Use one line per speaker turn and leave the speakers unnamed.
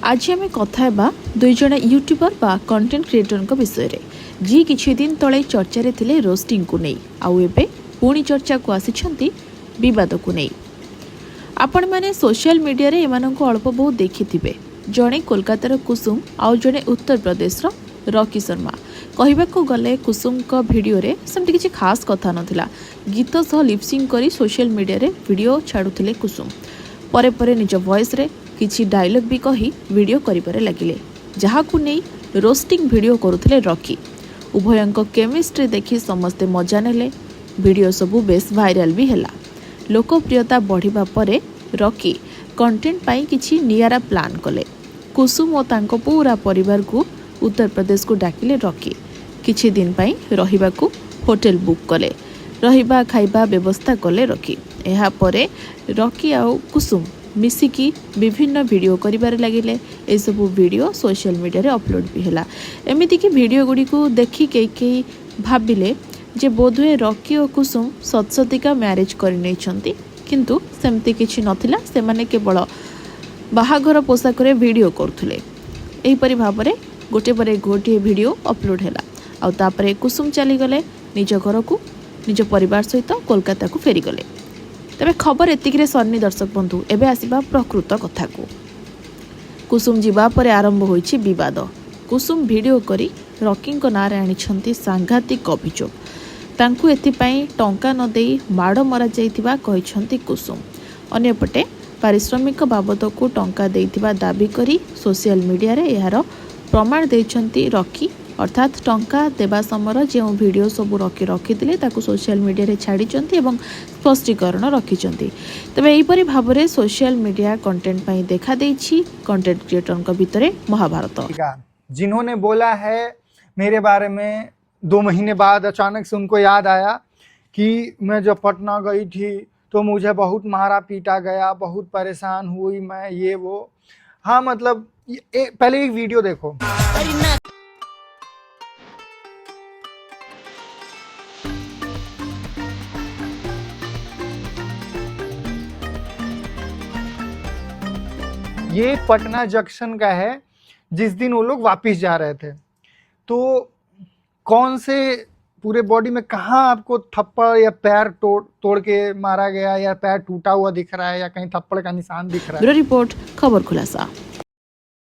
आज आम कथा दुई जन यूट्यूबर बा कंटेंट क्रिएटर विषय में जी किछि दिन तले चर्चा रे थिले रोस्टिंग को नहीं आउ एबे पुणी चर्चा को आसी विवाद को नहीं। आपण माने सोशल मीडिया रे एमान को अल्प बहुत देखि जड़े कोलकातार कुसुम आउ जड़े उत्तर प्रदेश रॉकी शर्मा कहवाक गले कुसुम का भिडियो रे सेमती किछि खास कथा नथिला। गीत सह लिपसिंग करी सोशल मीडिया रे वीडियो छाड़ुथिले कुसुम परे परे निज वॉइस रे किछि डायलॉग भी कही वीडियो करिबारे लागिले जहाकू नहीं रोस्टिंग वीडियो करुथिले रॉकी। उभयंक केमिस्ट्री देखि समस्ते मजा नेले। वीडियो सबू बेस वायरल भी हैला। लोकप्रियता बढ़िबा परे रॉकी कंटेंट पाई किछि नियारा प्लान कले। कुसुम और तांको पूरा परिवार को उत्तर प्रदेश को डाकिले रॉकी। किछि दिन पाई रहिबाकू होटल बुक कले। रहिबा खाइबा व्यवस्था कले रॉकी। एहा परे रॉकी आउ कुसुम मिसिकी विभिन्न वीडियो करिबारे लागिले। ए सब वीडियो सोशल मीडिया रे अपलोड भी हैला। एमिति कि वीडियो गुडी को देखि कई भाबिले जे बोधुए रॉकी और कुसुम सतसतिका मैरिज करि नै छंती, किंतु सेमती किछि नथिला। से माने केवल बाहाघर पोशाक रे वीडियो करथुले। एही परि भाबरे गोटे परे गोटे वीडियो अपलोड हैला। आ तापरे कुसुम चली गले निज घर को निज परिवार सहित कोलकाता को फेरी गले। तबे खबर एतिकिरे सरनी दर्शक बंधु एबे आसीबा प्रकृत कथा को। कुसुम जीवा परे आरंभ होईछि विवाद। कुसुम वीडियो करी रॉकी को नारे आनिछंती सांघातिक अभियोग। तांकु एथिपाई टंका न देई माड़ मरा जाइतिबा कहिछंती कुसुम। अन्यपटे पारिश्रमिक बाबद को टंका देइतिबा दाबी करी सोशल मीडिया रे एहार प्रमाण देइछंती रॉकी। अर्थात टंका देवा समय जो वीडियो सब रॉकी रखी ताकू सोशल मीडिया रे छाड़िचंती एवं स्पष्टीकरण रखिचंती। तबे एहीपरि भाबरे सोशल मीडिया कंटेंट पाई देखा देइछि कंटेंट क्रिएटर का भितरे महाभारत।
जिन्होंने बोला है मेरे बारे में 2 महीने बाद अचानक से उनको याद आया कि मैं जब पटना गई थी तो मुझे बहुत मारा पीटा गया, बहुत परेशान हुई मैं, ये वो। हाँ मतलब पहले एक वीडियो देखो। ये पटना जंक्शन का है जिस दिन वो लोग वापस जा रहे थे। तो कौन से पूरे बॉडी में कहाँ आपको थप्पड़ या पैर तोड़ के मारा गया या पैर टूटा हुआ दिख रहा है या कहीं थप्पड़ का निशान दिख रहा है?
ब्यूरो रिपोर्ट, खबर खुलासा।